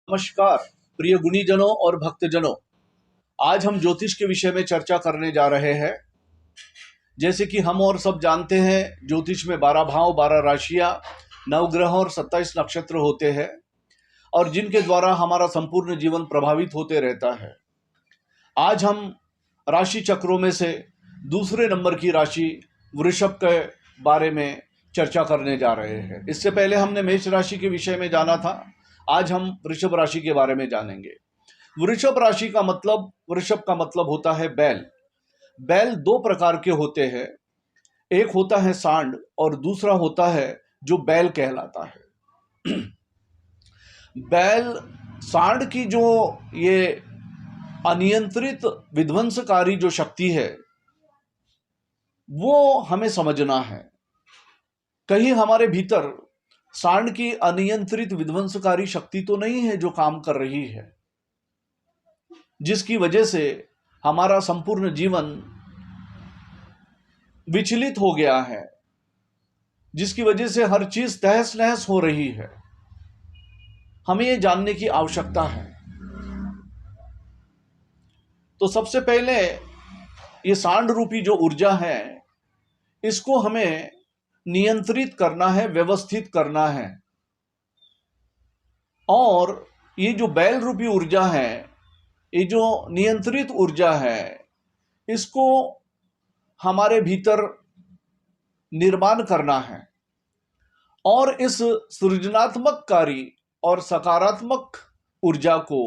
नमस्कार प्रिय गुणीजनों और भक्तजनों। आज हम ज्योतिष के विषय में चर्चा करने जा रहे हैं। जैसे कि हम और सब जानते हैं, ज्योतिष में 12 भाव, 12 राशियां, 9 ग्रह और 27 नक्षत्र होते हैं और जिनके द्वारा हमारा संपूर्ण जीवन प्रभावित होते रहता है। आज हम राशि चक्रों में से दूसरे नंबर की राशि वृषभ के बारे में चर्चा करने जा रहे हैं। इससे पहले हमने मेष राशि के विषय में जाना था। आज हम वृषभ राशि के बारे में जानेंगे। वृषभ राशि का मतलब, वृषभ का मतलब होता है बैल। बैल दो प्रकार के होते हैं, एक होता है सांड और दूसरा होता है जो बैल कहलाता है। बैल, सांड की जो ये अनियंत्रित विध्वंसकारी जो शक्ति है वो हमें समझना है। कहीं हमारे भीतर सांड की अनियंत्रित विध्वंसकारी शक्ति तो नहीं है जो काम कर रही है, जिसकी वजह से हमारा संपूर्ण जीवन विचलित हो गया है, जिसकी वजह से हर चीज तहस नहस हो रही है। हमें यह जानने की आवश्यकता है। तो सबसे पहले ये सांड रूपी जो ऊर्जा है, इसको हमें नियंत्रित करना है, व्यवस्थित करना है। और ये जो बैल रूपी ऊर्जा है, ये जो नियंत्रित ऊर्जा है, इसको हमारे भीतर निर्माण करना है और इस सृजनात्मक कार्य और सकारात्मक ऊर्जा को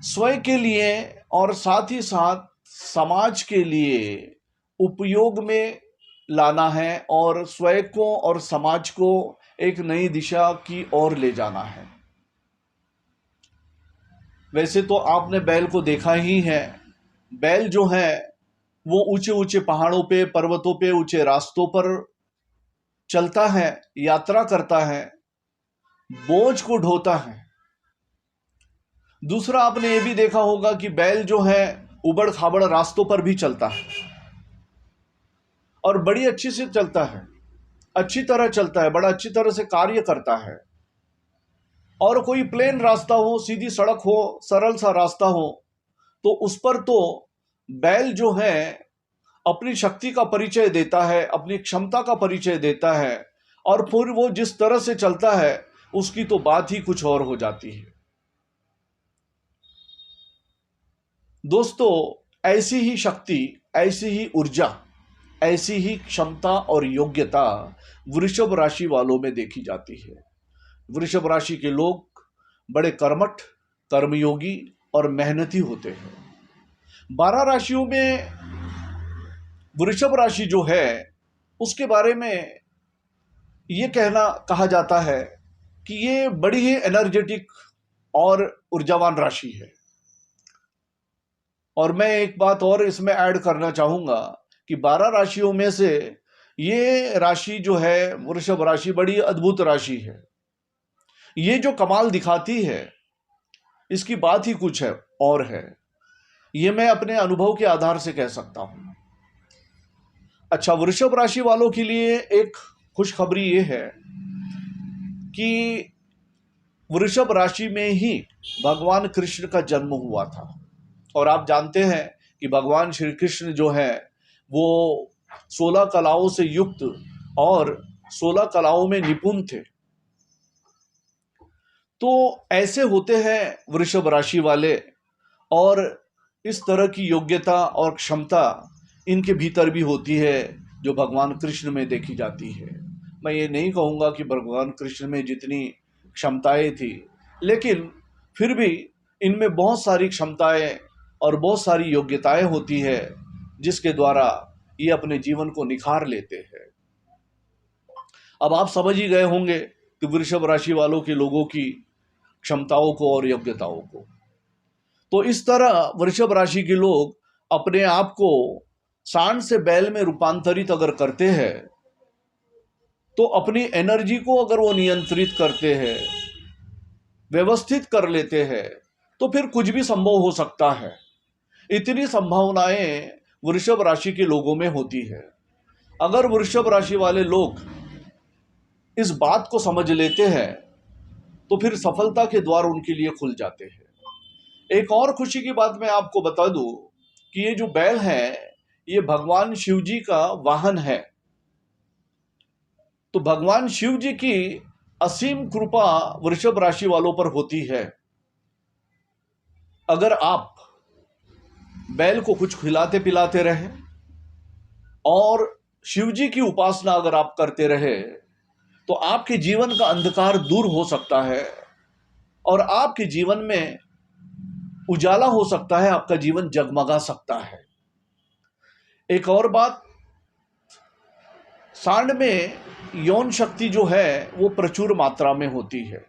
स्वयं के लिए और साथ ही साथ समाज के लिए उपयोग में लाना है और स्वयं को और समाज को एक नई दिशा की ओर ले जाना है। वैसे तो आपने बैल को देखा ही है। बैल जो है वो ऊंचे ऊंचे पहाड़ों पे, पर्वतों पे, ऊंचे रास्तों पर चलता है, यात्रा करता है, बोझ को ढोता है। दूसरा, आपने ये भी देखा होगा कि बैल जो है उबड़ खाबड़ रास्तों पर भी चलता है और बड़ी अच्छी से चलता है, अच्छी तरह चलता है, बड़ा अच्छी तरह से कार्य करता है। और कोई प्लेन रास्ता हो, सीधी सड़क हो, सरल सा रास्ता हो, तो उस पर तो बैल जो है अपनी शक्ति का परिचय देता है, अपनी क्षमता का परिचय देता है और फिर वो जिस तरह से चलता है उसकी तो बात ही कुछ और हो जाती है। दोस्तों, ऐसी ही शक्ति, ऐसी ही ऊर्जा, ऐसी ही क्षमता और योग्यता वृषभ राशि वालों में देखी जाती है। वृषभ राशि के लोग बड़े कर्मठ, कर्मयोगी और मेहनती होते हैं। 12 राशियों में वृषभ राशि जो है उसके बारे में ये कहा जाता है कि ये बड़ी ही एनर्जेटिक और ऊर्जावान राशि है। और मैं एक बात और इसमें ऐड करना चाहूंगा कि 12 राशियों में से ये राशि जो है, वृषभ राशि, बड़ी अद्भुत राशि है। ये जो कमाल दिखाती है इसकी बात ही कुछ है और है। ये मैं अपने अनुभव के आधार से कह सकता हूं। अच्छा, वृषभ राशि वालों के लिए एक खुशखबरी ये है कि वृषभ राशि में ही भगवान कृष्ण का जन्म हुआ था। और आप जानते हैं कि भगवान श्री कृष्ण जो है वो 16 कलाओं से युक्त और 16 कलाओं में निपुण थे। तो ऐसे होते हैं वृषभ राशि वाले, और इस तरह की योग्यता और क्षमता इनके भीतर भी होती है जो भगवान कृष्ण में देखी जाती है। मैं ये नहीं कहूँगा कि भगवान कृष्ण में जितनी क्षमताएं थी, लेकिन फिर भी इनमें बहुत सारी क्षमताएं और बहुत सारी योग्यताएं होती है जिसके द्वारा ये अपने जीवन को निखार लेते हैं। अब आप समझ ही गए होंगे कि वृषभ राशि वालों के लोगों की क्षमताओं को और योग्यताओं को। तो इस तरह वृषभ राशि के लोग अपने आप को सांड से बैल में रूपांतरित अगर करते हैं, तो अपनी एनर्जी को अगर वो नियंत्रित करते हैं, व्यवस्थित कर लेते हैं, तो फिर कुछ भी संभव हो सकता है। इतनी संभावनाएं वृषभ राशि के लोगों में होती है। अगर वृषभ राशि वाले लोग इस बात को समझ लेते हैं तो फिर सफलता के द्वार उनके लिए खुल जाते हैं। एक और खुशी की बात मैं आपको बता दूं कि ये जो बैल है ये भगवान शिव जी का वाहन है। तो भगवान शिव जी की असीम कृपा वृषभ राशि वालों पर होती है। अगर आप बैल को कुछ खिलाते पिलाते रहे और शिव जी की उपासना अगर आप करते रहे तो आपके जीवन का अंधकार दूर हो सकता है और आपके जीवन में उजाला हो सकता है, आपका जीवन जगमगा सकता है। एक और बात, सांड में यौन शक्ति जो है वो प्रचुर मात्रा में होती है।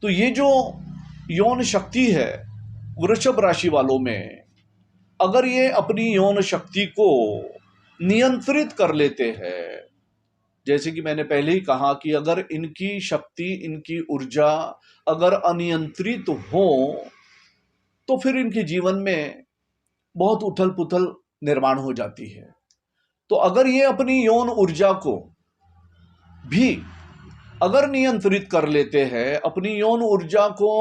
तो ये जो यौन शक्ति है वृषभ राशि वालों में, अगर ये अपनी यौन शक्ति को नियंत्रित कर लेते हैं, जैसे कि मैंने पहले ही कहा कि अगर इनकी शक्ति, इनकी ऊर्जा अगर अनियंत्रित हो तो फिर इनके जीवन में बहुत उथल पुथल निर्माण हो जाती है। तो अगर ये अपनी यौन ऊर्जा को भी अगर नियंत्रित कर लेते हैं, अपनी यौन ऊर्जा को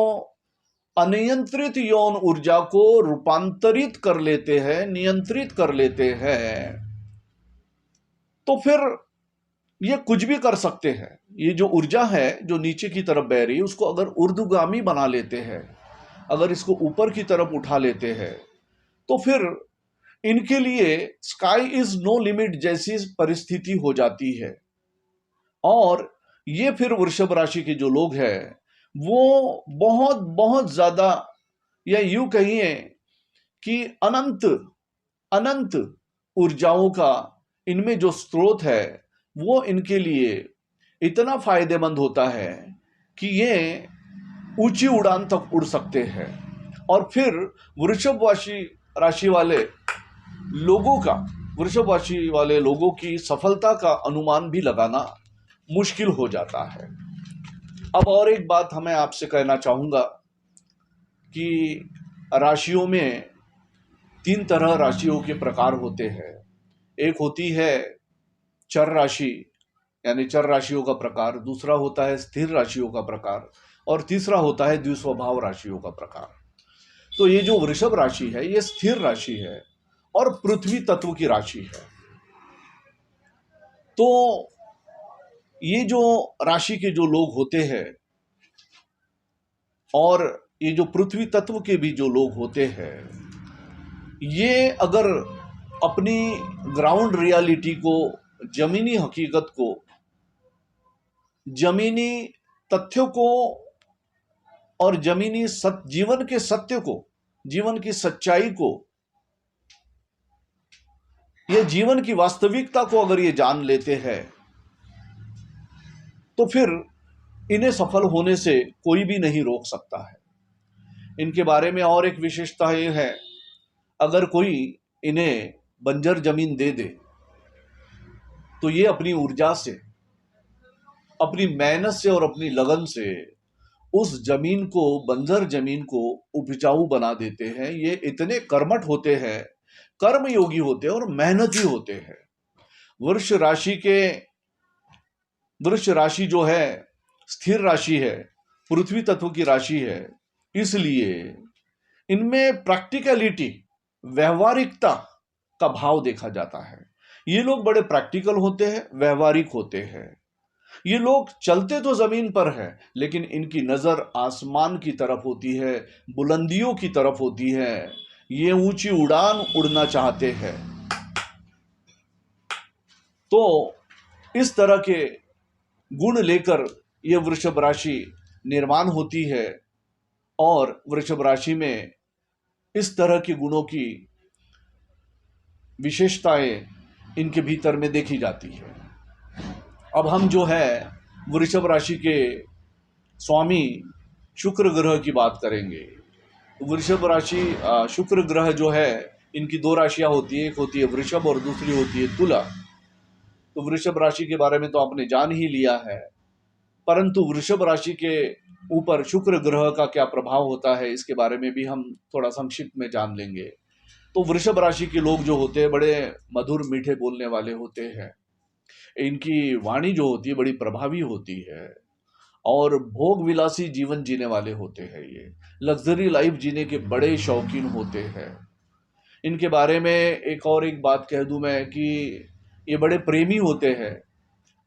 अनियंत्रित यौन ऊर्जा को रूपांतरित कर लेते हैं, नियंत्रित कर लेते हैं, तो फिर ये कुछ भी कर सकते हैं। ये जो ऊर्जा है जो नीचे की तरफ बह रही है उसको अगर ऊर्ध्वगामी बना लेते हैं, अगर इसको ऊपर की तरफ उठा लेते हैं, तो फिर इनके लिए स्काई इज नो लिमिट जैसी परिस्थिति हो जाती है। और ये फिर वृषभ राशि के जो लोग हैं वो बहुत बहुत ज्यादा, या यूं कहिए कि अनंत अनंत ऊर्जाओं का इनमें जो स्रोत है वो इनके लिए इतना फायदेमंद होता है कि ये ऊंची उड़ान तक उड़ सकते हैं। और फिर वृषभ राशि वाले लोगों का, वृषभ राशि वाले लोगों की सफलता का अनुमान भी लगाना मुश्किल हो जाता है। अब और एक बात हमें आपसे कहना चाहूंगा कि राशियों में 3 तरह राशियों के प्रकार होते हैं। एक होती है चर राशि, यानी चर राशियों का प्रकार, दूसरा होता है स्थिर राशियों का प्रकार, और तीसरा होता है द्विस्वभाव राशियों का प्रकार। तो ये जो वृषभ राशि है ये स्थिर राशि है और पृथ्वी तत्व की राशि है। तो ये जो राशि के जो लोग होते हैं और ये जो पृथ्वी तत्व के भी जो लोग होते हैं, ये अगर अपनी ग्राउंड रियलिटी को, जमीनी हकीकत को, जमीनी तथ्यों को और जमीनी जीवन के सत्य को, जीवन की सच्चाई को, ये जीवन की वास्तविकता को अगर ये जान लेते हैं तो फिर इन्हें सफल होने से कोई भी नहीं रोक सकता है। इनके बारे में और एक विशेषता ये है, अगर कोई इन्हें बंजर जमीन दे दे तो ये अपनी ऊर्जा से, अपनी मेहनत से और अपनी लगन से उस जमीन को, बंजर जमीन को उपजाऊ बना देते हैं। ये इतने कर्मठ होते हैं, कर्मयोगी होते हैं और मेहनती होते हैं। वृष राशि जो है स्थिर राशि है, पृथ्वी तत्व की राशि है, इसलिए इनमें प्रैक्टिकलिटी, व्यवहारिकता का भाव देखा जाता है। ये लोग बड़े प्रैक्टिकल होते हैं, व्यवहारिक होते हैं। ये लोग चलते तो जमीन पर है लेकिन इनकी नजर आसमान की तरफ होती है, बुलंदियों की तरफ होती है। ये ऊंची उड़ान उड़ना चाहते हैं। तो इस तरह के गुण लेकर यह वृषभ राशि निर्माण होती है और वृषभ राशि में इस तरह के गुणों की विशेषताएं इनके भीतर में देखी जाती है। अब हम जो है वृषभ राशि के स्वामी शुक्र ग्रह की बात करेंगे। वृषभ राशि, शुक्र ग्रह जो है, इनकी 2 राशियां होती है, एक होती है वृषभ और दूसरी होती है तुला। तो वृषभ राशि के बारे में तो आपने जान ही लिया है, परंतु वृषभ राशि के ऊपर शुक्र ग्रह का क्या प्रभाव होता है इसके बारे में भी हम थोड़ा संक्षिप्त में जान लेंगे। तो वृषभ राशि के लोग जो होते हैं बड़े मधुर मीठे बोलने वाले होते हैं। इनकी वाणी जो होती है बड़ी प्रभावी होती है और भोग विलासी जीवन जीने वाले होते हैं। ये लग्जरी लाइफ जीने के बड़े शौकीन होते हैं। इनके बारे में एक बात कह दूं मैं कि ये बड़े प्रेमी होते हैं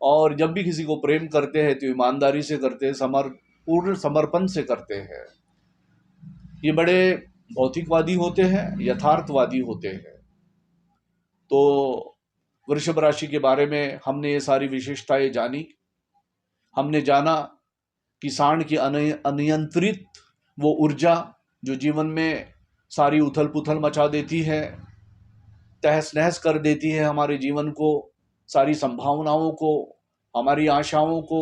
और जब भी किसी को प्रेम करते हैं तो ईमानदारी से करते हैं, पूर्ण समर्पण से करते हैं। ये बड़े भौतिकवादी होते हैं, यथार्थवादी होते हैं। तो वृषभ राशि के बारे में हमने ये सारी विशेषताएं जानी। हमने जाना कि सांड की अनियंत्रित वो ऊर्जा जो जीवन में सारी उथल पुथल मचा देती है, तहस नहस कर देती है हमारे जीवन को, सारी संभावनाओं को, हमारी आशाओं को,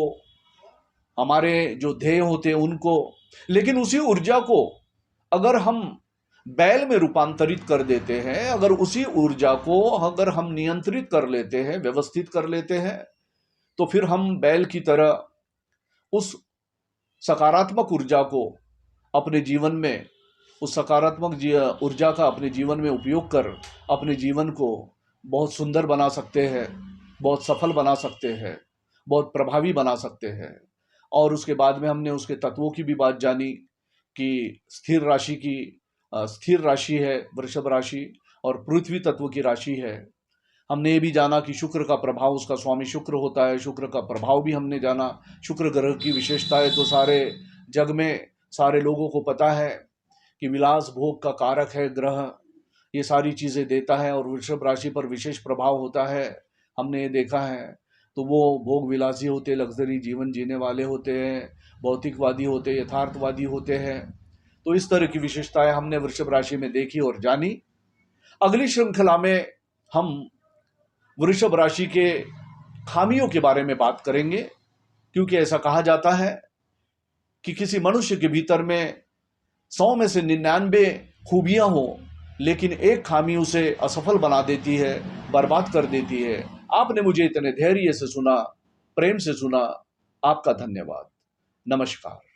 हमारे जो ध्येय होते हैं उनको। लेकिन उसी ऊर्जा को अगर हम बैल में रूपांतरित कर देते हैं, अगर उसी ऊर्जा को अगर हम नियंत्रित कर लेते हैं, व्यवस्थित कर लेते हैं, तो फिर हम बैल की तरह उस सकारात्मक ऊर्जा को अपने जीवन में, उस सकारात्मक ऊर्जा का अपने जीवन में उपयोग कर अपने जीवन को बहुत सुंदर बना सकते हैं, बहुत सफल बना सकते हैं, बहुत प्रभावी बना सकते हैं। और उसके बाद में हमने उसके तत्वों की भी बात जानी कि स्थिर राशि है वृषभ राशि और पृथ्वी तत्व की राशि है। हमने ये भी जाना कि शुक्र का प्रभाव, उसका स्वामी शुक्र होता है, शुक्र का प्रभाव भी हमने जाना। शुक्र ग्रह की विशेषताएं तो सारे जग में सारे लोगों को पता है कि विलास भोग का कारक है ग्रह, ये सारी चीज़ें देता है और वृषभ राशि पर विशेष प्रभाव होता है, हमने ये देखा है। तो वो भोग विलासी होते, लग्जरी जीवन जीने वाले होते हैं, भौतिकवादी होते, यथार्थवादी होते हैं। तो इस तरह की विशेषताएं हमने वृषभ राशि में देखी और जानी। अगली श्रृंखला में हम वृषभ राशि के खामियों के बारे में बात करेंगे, क्योंकि ऐसा कहा जाता है कि किसी मनुष्य के भीतर में 100 में से 99 खूबियां हो, लेकिन एक खामी उसे असफल बना देती है, बर्बाद कर देती है। आपने मुझे इतने धैर्य से सुना, प्रेम से सुना, आपका धन्यवाद। नमस्कार।